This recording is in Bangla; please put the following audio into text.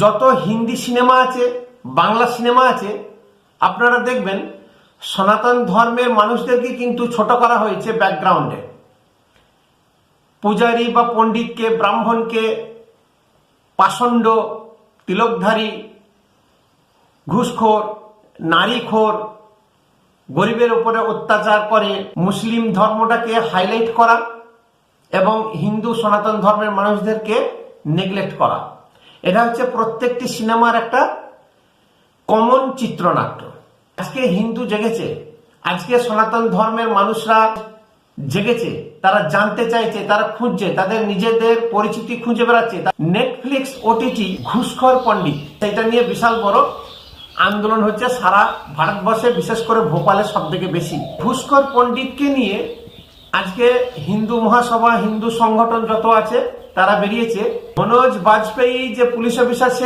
যত হিন্দি সিনেমা আছে, বাংলা সিনেমা আছে, আপনারা দেখবেন সনাতন ধর্মের মানুষদেরকে কিন্তু ছোট করা হয়েছে ব্যাকগ্রাউন্ডে। পূজারী বা পণ্ডিতকে, ব্রাহ্মণকে পাষণ্ড, তিলকধারী, ঘুষখোর, নারীখোর, গরিবের উপরে অত্যাচার করে মুসলিম ধর্মটাকে হাইলাইট করা এবং হিন্দু সনাতন ধর্মের মানুষদেরকে নেগলেক্ট করা। এটা হচ্ছে প্রত্যেকটি সিনেমার একটা কমন চিত্রনাট্য। আজকে হিন্দু জেগেছে, আজকে সনাতন ধর্মের মানুষরা জেগেছে, তারা জানতে চাইছে, তারা খুঁজছে, তাদের নিজেদের পরিচিতি খুঁজে বেড়াচ্ছে। নেটফ্লিক্স ওটিটি ঘুষখোর পণ্ডিত, এটা নিয়ে বিশাল বড় আন্দোলন হচ্ছে সারা ভারতবর্ষে, বিশেষ করে ভোপালে সব থেকে বেশি। ঘুষখোর পণ্ডিতকে নিয়ে আজকে হিন্দু মহাসভা, হিন্দু সংগঠন যত আছে তারা বেরিয়েছে। মনোজ বাজপেয়ী যে পুলিশ অফিসার,